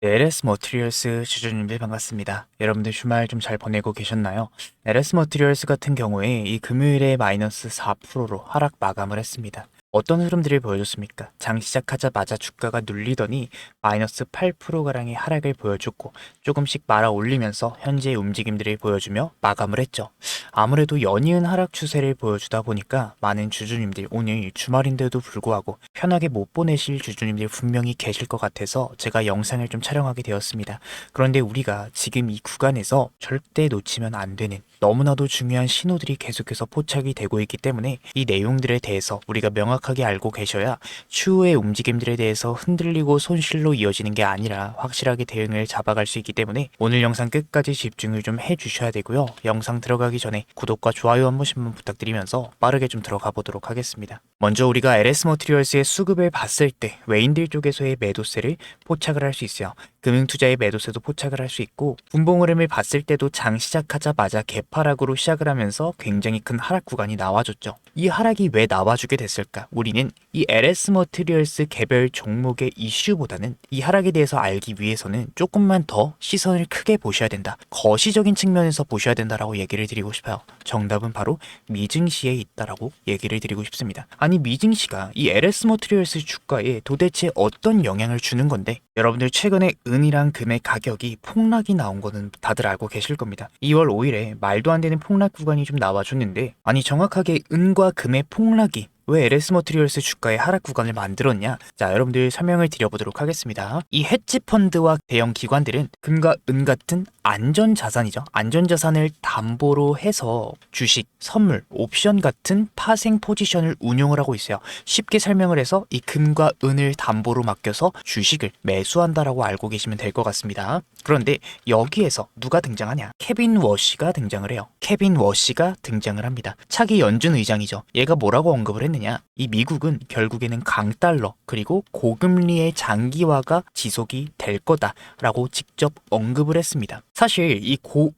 네, LS 머티리얼스 주주님들 반갑습니다. 여러분들 주말 좀 잘 보내고 계셨나요? LS 머티리얼스 같은 경우에 이 금요일에 마이너스 4%로 하락 마감을 했습니다. 어떤 흐름들을 보여줬습니까? 장 시작하자마자 주가가 눌리더니 마이너스 8%가량의 하락을 보여줬고 조금씩 말아 올리면서 현재의 움직임들을 보여주며 마감을 했죠. 아무래도 연이은 하락 추세를 보여주다 보니까 많은 주주님들 오늘 주말인데도 불구하고 편하게 못 보내실 주주님들 분명히 계실 것 같아서 제가 영상을 좀 촬영하게 되었습니다. 그런데 우리가 지금 이 구간에서 절대 놓치면 안 되는 너무나도 중요한 신호들이 계속해서 포착이 되고 있기 때문에 이 내용들에 대해서 우리가 명확하게 알고 계셔야 추후의 움직임들에 대해서 흔들리고 손실로 이어지는 게 아니라 확실하게 대응을 잡아갈 수 있기 때문에 오늘 영상 끝까지 집중을 좀 해주셔야 되고요. 영상 들어가기 전에 구독과 좋아요 한 번씩만 부탁드리면서 빠르게 좀 들어가 보도록 하겠습니다. 먼저 우리가 LS 머티리얼스의 수급을 봤을 때 외인들 쪽에서의 매도세를 포착을 할 수 있어요. 금융투자의 매도세도 포착을 할 수 있고 분봉 흐름을 봤을 때도 장 시작하자마자 개파락으로 시작을 하면서 굉장히 큰 하락 구간이 나와줬죠. 이 하락이 왜 나와주게 됐을까? 우리는 이 LS 머티리얼스 개별 종목의 이슈보다는 이 하락에 대해서 알기 위해서는 조금만 더 시선을 크게 보셔야 된다. 거시적인 측면에서 보셔야 된다라고 얘기를 드리고 싶어요. 정답은 바로 미증시에 있다라고 얘기를 드리고 싶습니다. 아니 미증시가 이 LS 머티리얼스 주가에 도대체 어떤 영향을 주는 건데 여러분들 최근에 은이랑 금의 가격이 폭락이 나온 거는 다들 알고 계실 겁니다. 2월 5일에 말도 안 되는 폭락 구간이 좀 나와줬는데 아니 정확하게 은과 금의 폭락이 왜 LS 머티리얼스 주가의 하락 구간을 만들었냐? 자, 여러분들 설명을 드려보도록 하겠습니다. 이 헤지 펀드와 대형 기관들은 금과 은 같은 안전 자산이죠. 안전 자산을 담보로 해서 주식, 선물, 옵션 같은 파생 포지션을 운용을 하고 있어요. 쉽게 설명을 해서 이 금과 은을 담보로 맡겨서 주식을 매수한다라고 알고 계시면 될 것 같습니다. 그런데 여기에서 누가 등장하냐? 케빈 워시가 등장을 해요. 케빈 워시가 등장을 합니다. 차기 연준 의장이죠. 얘가 뭐라고 언급을 했느냐? 이 미국은 결국에는 강달러 그리고 고금리의 장기화가 지속이 될 거다라고 직접 언급을 했습니다. 사실 이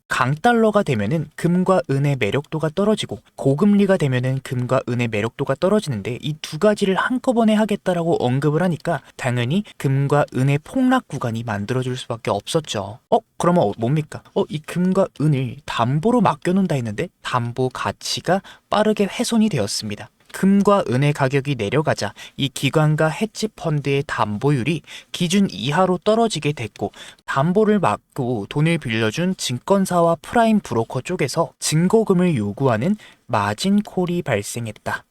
강달러가 되면은 금과 은의 매력도가 떨어지고 고금리가 되면은 금과 은의 매력도가 떨어지는데 이 두 가지를 한꺼번에 하겠다라고 언급을 하니까 당연히 금과 은의 폭락 구간이 만들어질 수밖에 없었죠. 그러면 뭡니까? 이 금과 은을 담보로 맡겨놓는다 했는데 담보 가치가 빠르게 훼손이 되었습니다. 금과 은의 가격이 내려가자 이 기관과 헤지 펀드의 담보율이 기준 이하로 떨어지게 됐고 담보를 막고 돈을 빌려준 증권사와 프라임 브로커 쪽에서 증거금을 요구하는 마진콜이 발생했다.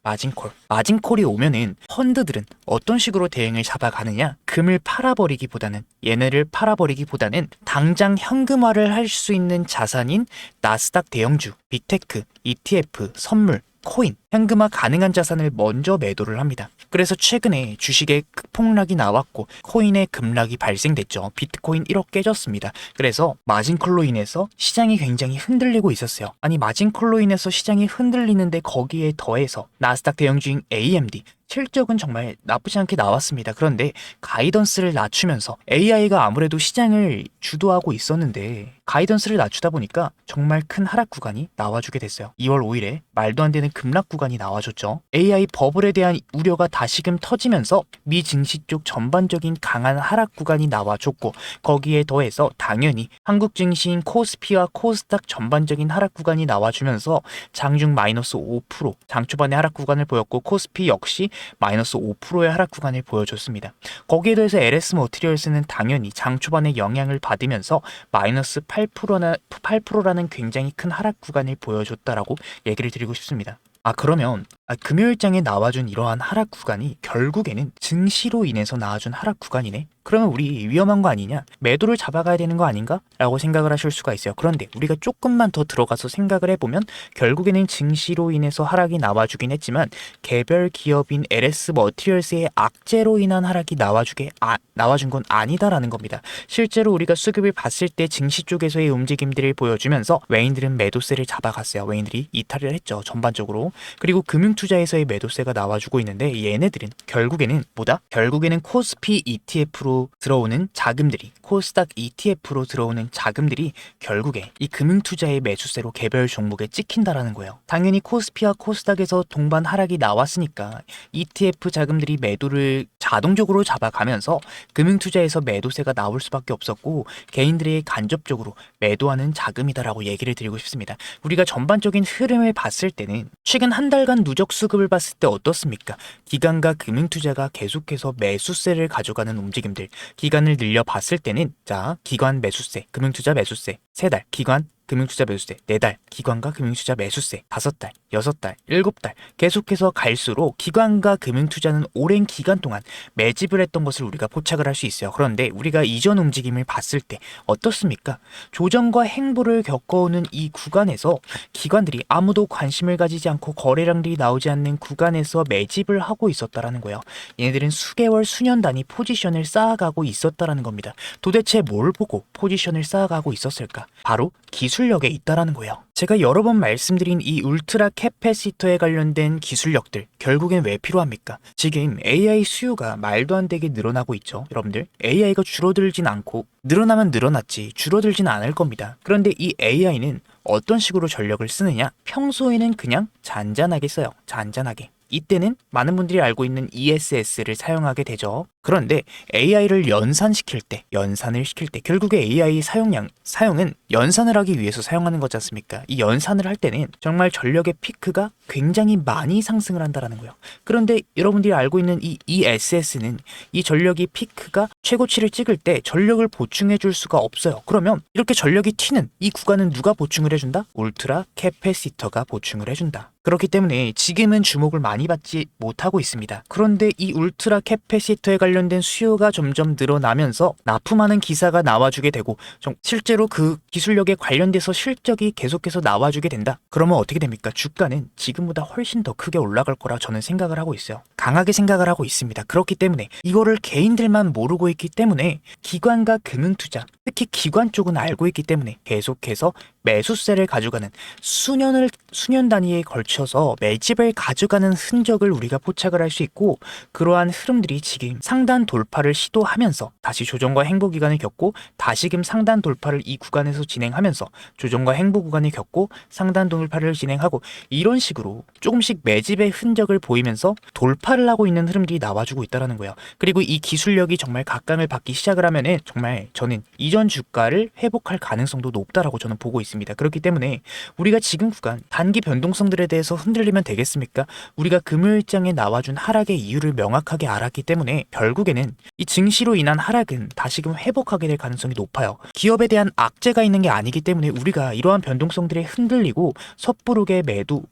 마진콜이 오면은 펀드들은 어떤 식으로 대응을 잡아가느냐? 금을 팔아버리기보다는 얘네를 팔아버리기보다는 당장 현금화를 할 수 있는 자산인 나스닥 대형주, 빅테크, ETF, 선물 코인, 현금화 가능한 자산을 먼저 매도를 합니다. 그래서 최근에 주식의 폭락이 나왔고 코인의 급락이 발생됐죠. 비트코인 1억 깨졌습니다. 그래서 마진콜로 인해서 시장이 굉장히 흔들리고 있었어요. 아니 마진콜로 인해서 시장이 흔들리는데 거기에 더해서 나스닥 대형주인 AMD 실적은 정말 나쁘지 않게 나왔습니다. 그런데 가이던스를 낮추면서 AI가 아무래도 시장을 주도하고 있었는데 가이던스를 낮추다 보니까 정말 큰 하락 구간이 나와주게 됐어요. 2월 5일에 말도 안 되는 급락 구간이 나와줬죠. AI 버블에 대한 우려가 다시금 터지면서 미 증시 쪽 전반적인 강한 하락 구간이 나와줬고 거기에 더해서 당연히 한국 증시인 코스피와 코스닥 전반적인 하락 구간이 나와주면서 장중 마이너스 5%, 장 초반에 하락 구간을 보였고 코스피 역시 마이너스 5%의 하락 구간을 보여줬습니다. 거기에 대해서 LS 머티리얼스는 당연히 장 초반에 영향을 받으면서 마이너스 8%라는 굉장히 큰 하락 구간을 보여줬다라고 얘기를 드리고 싶습니다. 그러면 금요일장에 나와준 이러한 하락 구간이 결국에는 증시로 인해서 나와준 하락 구간이네? 그러면 우리 위험한 거 아니냐? 매도를 잡아가야 되는 거 아닌가? 라고 생각을 하실 수가 있어요. 그런데 우리가 조금만 더 들어가서 생각을 해보면 결국에는 증시로 인해서 하락이 나와주긴 했지만 개별 기업인 LS 머티리얼스의 악재로 인한 하락이 나와준 건 아니다라는 겁니다. 실제로 우리가 수급을 봤을 때 증시 쪽에서의 움직임들을 보여주면서 외인들은 매도세를 잡아갔어요. 외인들이 이탈을 했죠. 전반적으로. 그리고 금융투자에서의 매도세가 나와주고 있는데 얘네들은 결국에는 코스피 ETF로 들어오는 자금들이 코스닥 ETF로 들어오는 자금들이 결국에 이 금융투자의 매수세로 개별 종목에 찍힌다라는 거예요. 당연히 코스피와 코스닥에서 동반 하락이 나왔으니까 ETF 자금들이 매도를 자동적으로 잡아가면서 금융투자에서 매도세가 나올 수밖에 없었고 개인들이 간접적으로 매도하는 자금이다라고 얘기를 드리고 싶습니다. 우리가 전반적인 흐름을 봤을 때는 최근 한 달간 누적 수급을 봤을 때 어떻습니까? 기관과 금융투자가 계속해서 매수세를 가져가는 움직임들, 기간을 늘려 봤을 때는 자, 기관 매수세, 금융투자 매수세, 3달, 기관 금융투자 매수세, 4달, 기관과 금융투자 매수세, 5달, 6달, 7달 계속해서 갈수록 기관과 금융투자는 오랜 기간 동안 매집을 했던 것을 우리가 포착을 할 수 있어요. 그런데 우리가 이전 움직임을 봤을 때 어떻습니까? 조정과 행보를 겪어오는 이 구간에서 기관들이 아무도 관심을 가지지 않고 거래량들이 나오지 않는 구간에서 매집을 하고 있었다라는 거예요. 얘네들은 수개월, 수년 단위 포지션을 쌓아가고 있었다라는 겁니다. 도대체 뭘 보고 포지션을 쌓아가고 있었을까? 바로 기술력에 있다라는 거예요. 제가 여러 번 말씀드린 이 울트라 캐패시터에 관련된 기술력들 결국엔 왜 필요합니까? 지금 AI 수요가 말도 안 되게 늘어나고 있죠. 여러분들 AI가 줄어들진 않고 늘어나면 늘어났지 줄어들진 않을 겁니다. 그런데 이 AI는 어떤 식으로 전력을 쓰느냐? 평소에는 그냥 잔잔하게 써요. 잔잔하게. 이때는 많은 분들이 알고 있는 ESS를 사용하게 되죠. 그런데 AI를 연산시킬 때, 연산을 시킬 때 결국에 AI 사용은 연산을 하기 위해서 사용하는 거지 않습니까? 이 연산을 할 때는 정말 전력의 피크가 굉장히 많이 상승을 한다는 거예요. 그런데 여러분들이 알고 있는 이 ESS는 이 전력이 피크가 최고치를 찍을 때 전력을 보충해 줄 수가 없어요. 그러면 이렇게 전력이 튀는 이 구간은 누가 보충을 해준다? 울트라 캐패시터가 보충을 해준다. 그렇기 때문에 지금은 주목을 많이 받지 못하고 있습니다. 그런데 이 울트라 캐패시터에 관련된 수요가 점점 늘어나면서 납품하는 기사가 나와주게 되고 실제로 그 기술력에 관련돼서 실적이 계속해서 나와주게 된다. 그러면 어떻게 됩니까? 주가는 지금보다 훨씬 더 크게 올라갈 거라 저는 생각을 하고 있어요. 강하게 생각을 하고 있습니다. 그렇기 때문에 이거를 개인들만 모르고 있기 때문에 기관과 금융투자, 특히 기관 쪽은 알고 있기 때문에 계속해서 매수세를 가져가는 수년 단위에 걸쳐서 매집을 가져가는 흔적을 우리가 포착을 할 수 있고 그러한 흐름들이 지금 상단 돌파를 시도하면서 다시 조정과 행보 기간을 겪고 다시금 상단 돌파를 이 구간에서 진행하면서 조정과 행보 구간을 겪고 상단 돌파를 진행하고 이런 식으로 조금씩 매집의 흔적을 보이면서 돌파를 하고 있는 흐름들이 나와주고 있다는 거예요. 그리고 이 기술력이 정말 각광을 받기 시작을 하면은 정말 저는 이전 주가를 회복할 가능성도 높다라고 저는 보고 있습니다. 그렇기 때문에 우리가 지금 구간 단기 변동성들에 대해서 흔들리면 되겠습니까? 우리가 금요일장에 나와준 하락의 이유를 명확하게 알았기 때문에 결국에는 이 증시로 인한 하락은 다시금 회복하게 될 가능성이 높아요. 기업에 대한 악재가 있는 게 아니기 때문에 우리가 이러한 변동성들에 흔들리고 섣부르게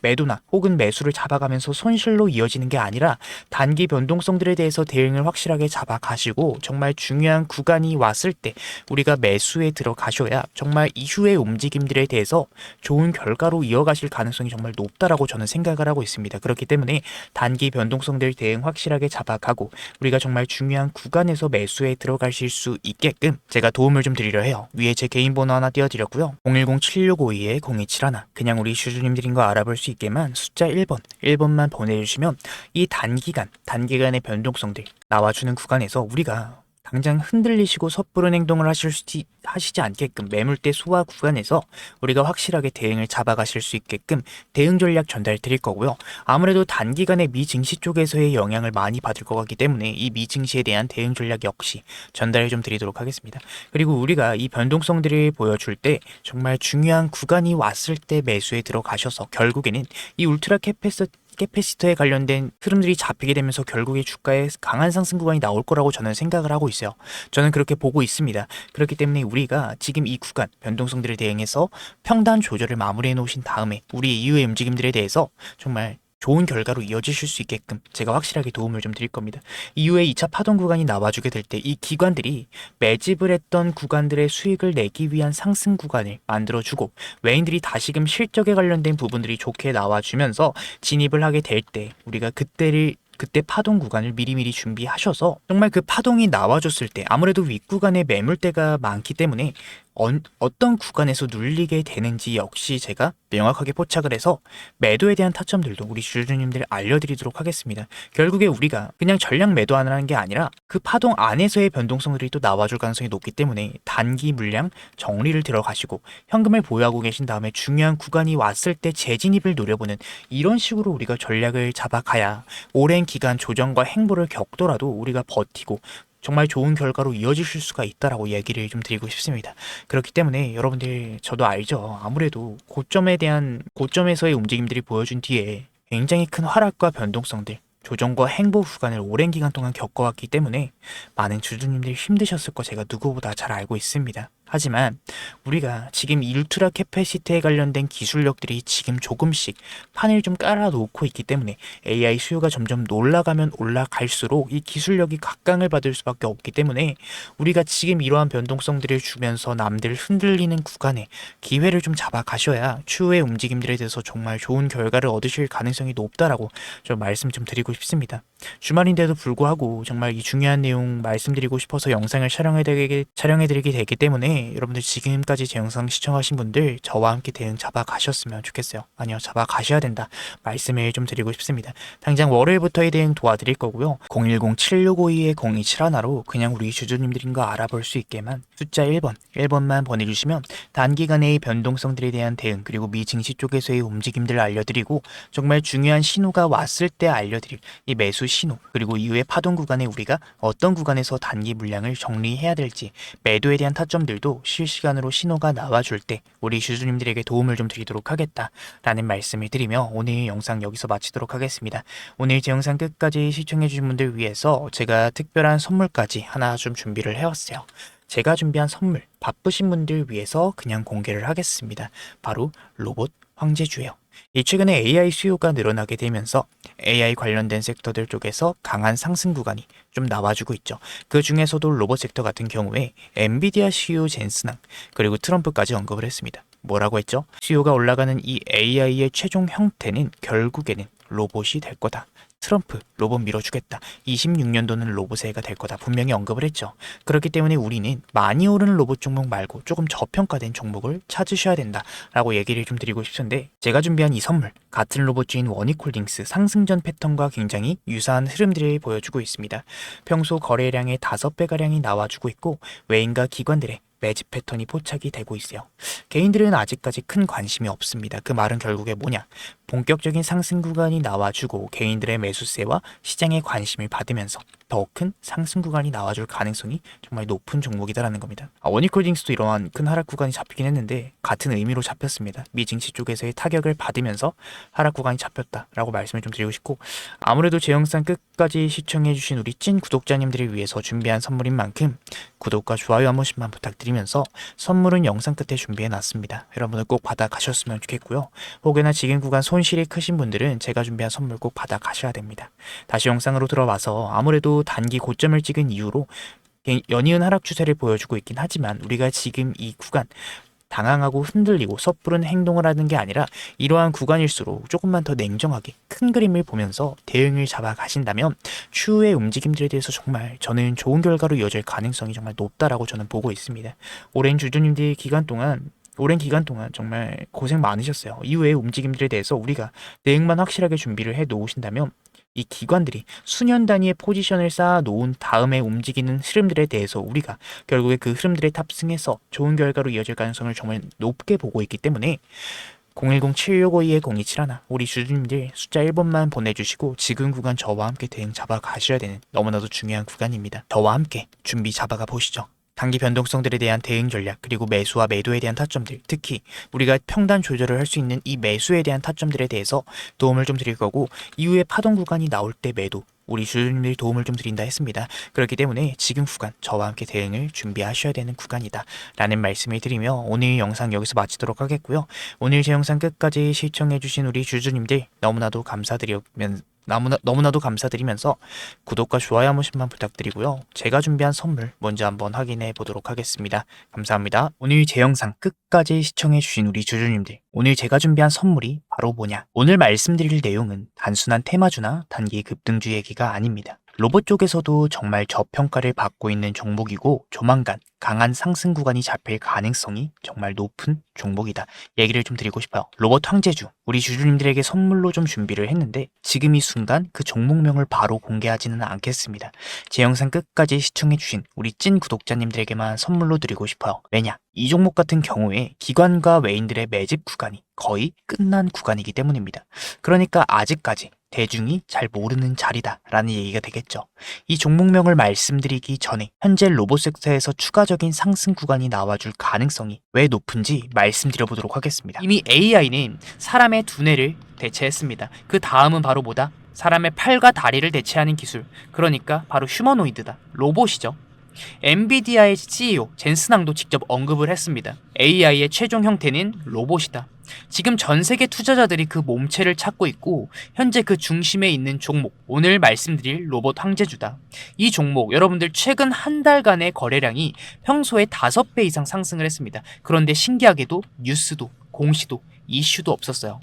매도나 혹은 매수를 잡아가면서 손실로 이어지는 게 아니라 단기 변동성들에 대해서 대응을 확실하게 잡아가시고 정말 중요한 구간이 왔을 때 우리가 매수에 들어가셔야 정말 이후의 움직임들에 대해서 좋은 결과로 이어가실 가능성이 정말 높다라고 저는 생각을 하고 있습니다. 그렇기 때문에 단기 변동성들 대응 확실하게 잡아가고 우리가 정말 중요한 구간에서 매수에 들어가실 수 있게끔 제가 도움을 좀 드리려 해요. 위에 제 개인 번호 하나 띄워드렸고요. 010-7652-0271 그냥 우리 주주님들인 거 알아볼 수 있게만 숫자 1번만 보내주시면 이 단기간의 변동성들 나와주는 구간에서 우리가 당장 흔들리시고 섣부른 행동을 하시지 않게끔 매물대 소화 구간에서 우리가 확실하게 대응을 잡아가실 수 있게끔 대응 전략 전달 드릴 거고요. 아무래도 단기간에 미증시 쪽에서의 영향을 많이 받을 것 같기 때문에 이 미증시에 대한 대응 전략 역시 전달을 좀 드리도록 하겠습니다. 그리고 우리가 이 변동성들을 보여줄 때 정말 중요한 구간이 왔을 때 매수에 들어가셔서 결국에는 이 울트라 캐패시터에 관련된 흐름들이 잡히게 되면서 결국에 주가에 강한 상승 구간이 나올 거라고 저는 생각을 하고 있어요. 저는 그렇게 보고 있습니다. 그렇기 때문에 우리가 지금 이 구간 변동성들을 대응해서 평단 조절을 마무리해 놓으신 다음에 우리 이후의 움직임들에 대해서 정말 좋은 결과로 이어지실 수 있게끔 제가 확실하게 도움을 좀 드릴 겁니다. 이후에 2차 파동 구간이 나와주게 될 때 이 기관들이 매집을 했던 구간들의 수익을 내기 위한 상승 구간을 만들어주고 외인들이 다시금 실적에 관련된 부분들이 좋게 나와주면서 진입을 하게 될 때 우리가 그때 파동 구간을 미리미리 준비하셔서 정말 그 파동이 나와줬을 때 아무래도 윗구간에 매물대가 많기 때문에 어떤 구간에서 눌리게 되는지 역시 제가 명확하게 포착을 해서 매도에 대한 타점들도 우리 주주님들 알려드리도록 하겠습니다. 결국에 우리가 그냥 전량 매도하는 게 아니라 그 파동 안에서의 변동성들이 또 나와줄 가능성이 높기 때문에 단기 물량 정리를 들어가시고 현금을 보유하고 계신 다음에 중요한 구간이 왔을 때 재진입을 노려보는 이런 식으로 우리가 전략을 잡아가야 오랜 기간 조정과 행보를 겪더라도 우리가 버티고 정말 좋은 결과로 이어지실 수가 있다라고 얘기를 좀 드리고 싶습니다. 그렇기 때문에 여러분들 저도 알죠. 아무래도 고점에서의 움직임들이 보여준 뒤에 굉장히 큰 하락과 변동성들, 조정과 행보 구간을 오랜 기간 동안 겪어왔기 때문에 많은 주주님들이 힘드셨을 거 제가 누구보다 잘 알고 있습니다. 하지만 우리가 지금 울트라 캐패시티에 관련된 기술력들이 지금 조금씩 판을 좀 깔아놓고 있기 때문에 AI 수요가 점점 올라가면 올라갈수록 이 기술력이 각광을 받을 수밖에 없기 때문에 우리가 지금 이러한 변동성들을 주면서 남들 흔들리는 구간에 기회를 좀 잡아가셔야 추후의 움직임들에 대해서 정말 좋은 결과를 얻으실 가능성이 높다라고 좀 말씀 좀 드리고 싶습니다. 주말인데도 불구하고 정말 이 중요한 내용 말씀드리고 싶어서 영상을 촬영해드리게 되기 때문에 여러분들 지금까지 제 영상 시청하신 분들 저와 함께 대응 잡아가셨으면 좋겠어요. 아니요, 잡아가셔야 된다 말씀을 좀 드리고 싶습니다. 당장 월요일부터의 대응 도와드릴 거고요. 010-7652-0271로 그냥 우리 주주님들인 거 알아볼 수 있게만 숫자 1번만 보내주시면 단기간의 변동성들에 대한 대응 그리고 미 증시 쪽에서의 움직임들을 알려드리고 정말 중요한 신호가 왔을 때 알려드릴 이 매수 신호 그리고 이후에 파동 구간에 우리가 어떤 구간에서 단기 물량을 정리해야 될지 매도에 대한 타점들도 실시간으로 신호가 나와줄 때 우리 주주님들에게 도움을 좀 드리도록 하겠다라는 말씀을 드리며 오늘 영상 여기서 마치도록 하겠습니다. 오늘 제 영상 끝까지 시청해주신 분들 위해서 제가 특별한 선물까지 하나 좀 준비를 해왔어요. 제가 준비한 선물 바쁘신 분들 위해서 그냥 공개를 하겠습니다. 바로 로봇 황제주예요. 이 최근에 AI 수요가 늘어나게 되면서 AI 관련된 섹터들 쪽에서 강한 상승 구간이 좀 나와주고 있죠. 그 중에서도 로봇 섹터 같은 경우에 엔비디아 CEO 젠슨왕 그리고 트럼프까지 언급을 했습니다. 뭐라고 했죠? 수요가 올라가는 이 AI의 최종 형태는 결국에는 로봇이 될 거다. 트럼프 로봇 밀어주겠다. 26년도는 로봇의 해가 될 거다. 분명히 언급을 했죠. 그렇기 때문에 우리는 많이 오르는 로봇 종목 말고 조금 저평가된 종목을 찾으셔야 된다라고 얘기를 좀 드리고 싶은데 제가 준비한 이 선물 같은 로봇주인 원익홀딩스 상승전 패턴과 굉장히 유사한 흐름들을 보여주고 있습니다. 평소 거래량의 5배가량이 나와주고 있고 외인과 기관들의 매집 패턴이 포착이 되고 있어요. 개인들은 아직까지 큰 관심이 없습니다. 그 말은 결국에 뭐냐? 본격적인 상승 구간이 나와주고 개인들의 매수세와 시장의 관심을 받으면서 더 큰 상승 구간이 나와줄 가능성이 정말 높은 종목이다라는 겁니다. 원익홀딩스도 이러한 큰 하락 구간이 잡히긴 했는데 같은 의미로 잡혔습니다. 미증시 쪽에서의 타격을 받으면서 하락 구간이 잡혔다라고 말씀을 좀 드리고 싶고 아무래도 제 영상 끝까지 시청해주신 우리 찐 구독자님들을 위해서 준비한 선물인 만큼 구독과 좋아요 한 번씩만 부탁드리면서 선물은 영상 끝에 준비해놨습니다. 여러분들 꼭 받아가셨으면 좋겠고요. 혹여나 지금 구간 손실이 크신 분들은 제가 준비한 선물 꼭 받아가셔야 됩니다. 다시 영상으로 들어와서 아무래도 단기 고점을 찍은 이후로 연이은 하락 추세를 보여주고 있긴 하지만 우리가 지금 이 구간 당황하고 흔들리고 섣부른 행동을 하는 게 아니라 이러한 구간일수록 조금만 더 냉정하게 큰 그림을 보면서 대응을 잡아 가신다면 추후의 움직임들에 대해서 정말 저는 좋은 결과로 이어질 가능성이 정말 높다라고 저는 보고 있습니다. 오랜 주주님들 오랜 기간 동안 정말 고생 많으셨어요. 이후의 움직임들에 대해서 우리가 대응만 확실하게 준비를 해 놓으신다면 이 기관들이 수년 단위의 포지션을 쌓아 놓은 다음에 움직이는 흐름들에 대해서 우리가 결국에 그 흐름들에 탑승해서 좋은 결과로 이어질 가능성을 정말 높게 보고 있기 때문에 010-7652-0271 우리 주주님들 숫자 1번만 보내주시고 지금 구간 저와 함께 대응 잡아 가셔야 되는 너무나도 중요한 구간입니다. 저와 함께 준비 잡아가 보시죠. 단기 변동성들에 대한 대응 전략 그리고 매수와 매도에 대한 타점들 특히 우리가 평단 조절을 할 수 있는 이 매수에 대한 타점들에 대해서 도움을 좀 드릴 거고 이후에 파동 구간이 나올 때 매도 우리 주주님들이 도움을 좀 드린다 했습니다. 그렇기 때문에 지금 구간 저와 함께 대응을 준비하셔야 되는 구간이다 라는 말씀을 드리며 오늘 영상 여기서 마치도록 하겠고요. 오늘 제 영상 끝까지 시청해주신 우리 주주님들 너무나도 감사드리면서 구독과 좋아요 한 번씩만 부탁드리고요. 제가 준비한 선물 먼저 한번 확인해 보도록 하겠습니다. 감사합니다. 오늘 제 영상 끝까지 시청해주신 우리 주주님들 오늘 제가 준비한 선물이 바로 뭐냐? 오늘 말씀드릴 내용은 단순한 테마주나 단기 급등주 얘기가 아닙니다. 로봇 쪽에서도 정말 저평가를 받고 있는 종목이고 조만간 강한 상승 구간이 잡힐 가능성이 정말 높은 종목이다. 얘기를 좀 드리고 싶어요. 로봇 황제주, 우리 주주님들에게 선물로 좀 준비를 했는데 지금 이 순간 그 종목명을 바로 공개하지는 않겠습니다. 제 영상 끝까지 시청해주신 우리 찐 구독자님들에게만 선물로 드리고 싶어요. 왜냐? 이 종목 같은 경우에 기관과 외인들의 매집 구간이 거의 끝난 구간이기 때문입니다. 그러니까 아직까지 대중이 잘 모르는 자리다라는 얘기가 되겠죠. 이 종목명을 말씀드리기 전에 현재 로봇 섹터에서 추가적인 상승 구간이 나와줄 가능성이 왜 높은지 말씀드려보도록 하겠습니다. 이미 AI는 사람의 두뇌를 대체했습니다. 그 다음은 바로 뭐다? 사람의 팔과 다리를 대체하는 기술. 그러니까 바로 휴머노이드다. 로봇이죠. 엔비디아의 CEO 젠슨왕도 직접 언급을 했습니다. AI의 최종 형태는 로봇이다. 지금 전 세계 투자자들이 그 몸체를 찾고 있고 현재 그 중심에 있는 종목, 오늘 말씀드릴 로봇 황제주다. 이 종목 여러분들 최근 한 달간의 거래량이 평소에 5배 이상 상승을 했습니다. 그런데 신기하게도 뉴스도 공시도 이슈도 없었어요.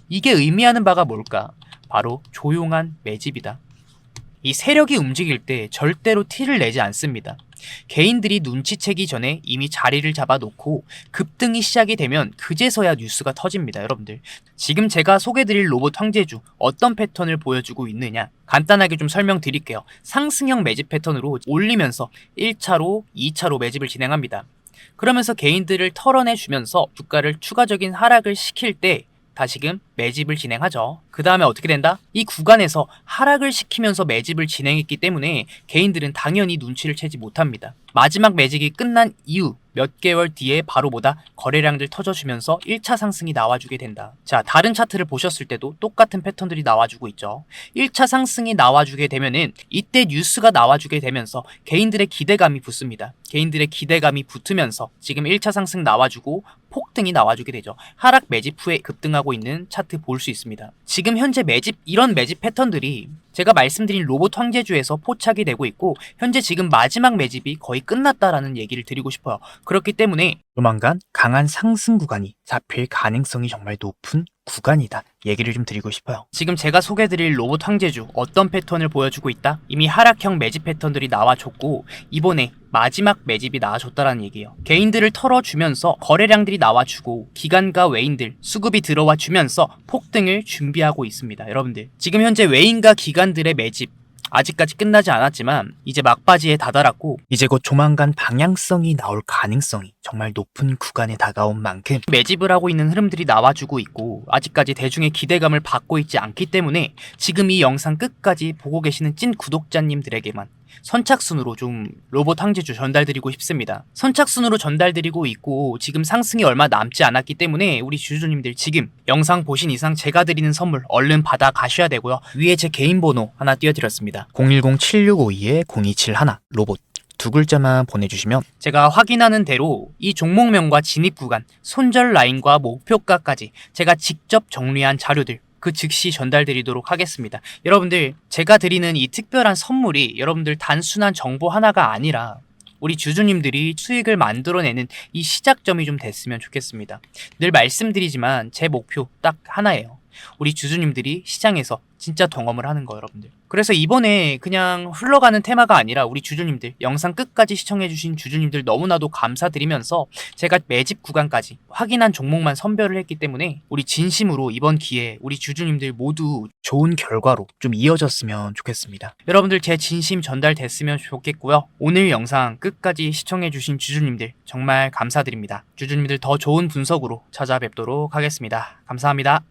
이게 의미하는 바가 뭘까? 바로 조용한 매집이다. 이 세력이 움직일 때 절대로 티를 내지 않습니다. 개인들이 눈치채기 전에 이미 자리를 잡아놓고 급등이 시작이 되면 그제서야 뉴스가 터집니다, 여러분들. 지금 제가 소개드릴 로봇 황제주 어떤 패턴을 보여주고 있느냐 간단하게 좀 설명드릴게요. 상승형 매집 패턴으로 올리면서 1차로, 2차로 매집을 진행합니다. 그러면서 개인들을 털어내주면서 주가를 추가적인 하락을 시킬 때 다시금 매집을 진행하죠. 그 다음에 어떻게 된다? 이 구간에서 하락을 시키면서 매집을 진행했기 때문에 개인들은 당연히 눈치를 채지 못합니다. 마지막 매집이 끝난 이후 몇 개월 뒤에 바로 보다 거래량들 터져주면서 1차 상승이 나와주게 된다. 자, 다른 차트를 보셨을 때도 똑같은 패턴들이 나와주고 있죠. 1차 상승이 나와주게 되면은 이때 뉴스가 나와주게 되면서 개인들의 기대감이 붙습니다. 개인들의 기대감이 붙으면서 지금 1차 상승 나와주고 폭등이 나와주게 되죠. 하락 매집 후에 급등하고 있는 차트 볼 수 있습니다. 지금 현재 매집, 이런 매집 패턴들이 제가 말씀드린 로봇 황제주에서 포착이 되고 있고 현재 지금 마지막 매집이 거의 끝났다라는 얘기를 드리고 싶어요. 그렇기 때문에 조만간 강한 상승 구간이 잡힐 가능성이 정말 높은 구간이다. 얘기를 좀 드리고 싶어요. 지금 제가 소개드릴 로봇 황제주 어떤 패턴을 보여주고 있다? 이미 하락형 매집 패턴들이 나와줬고 이번에 마지막 매집이 나와줬다라는 얘기예요. 개인들을 털어주면서 거래량들이 나와주고 기관과 외인들 수급이 들어와 주면서 폭등을 준비하고 있습니다. 여러분들 지금 현재 외인과 기관들의 매집 아직까지 끝나지 않았지만 이제 막바지에 다다랐고 이제 곧 조만간 방향성이 나올 가능성이 정말 높은 구간에 다가온 만큼 매집을 하고 있는 흐름들이 나와주고 있고 아직까지 대중의 기대감을 받고 있지 않기 때문에 지금 이 영상 끝까지 보고 계시는 찐 구독자님들에게만 선착순으로 좀 로봇 황제주 전달드리고 싶습니다. 선착순으로 전달드리고 있고 지금 상승이 얼마 남지 않았기 때문에 우리 주주님들 지금 영상 보신 이상 제가 드리는 선물 얼른 받아 가셔야 되고요. 위에 제 개인 번호 하나 띄워드렸습니다. 010-7652-0271 로봇 두 글자만 보내주시면 제가 확인하는 대로 이 종목명과 진입 구간, 손절 라인과 목표가까지 제가 직접 정리한 자료들 그 즉시 전달드리도록 하겠습니다. 여러분들 제가 드리는 이 특별한 선물이 여러분들 단순한 정보 하나가 아니라 우리 주주님들이 수익을 만들어내는 이 시작점이 좀 됐으면 좋겠습니다. 늘 말씀드리지만 제 목표 딱 하나예요. 우리 주주님들이 시장에서 진짜 경험을 하는 거 여러분들. 그래서 이번에 그냥 흘러가는 테마가 아니라 우리 주주님들 영상 끝까지 시청해주신 주주님들 너무나도 감사드리면서 제가 매집 구간까지 확인한 종목만 선별을 했기 때문에 우리 진심으로 이번 기회에 우리 주주님들 모두 좋은 결과로 좀 이어졌으면 좋겠습니다. 여러분들 제 진심 전달됐으면 좋겠고요. 오늘 영상 끝까지 시청해주신 주주님들 정말 감사드립니다. 주주님들 더 좋은 분석으로 찾아뵙도록 하겠습니다. 감사합니다.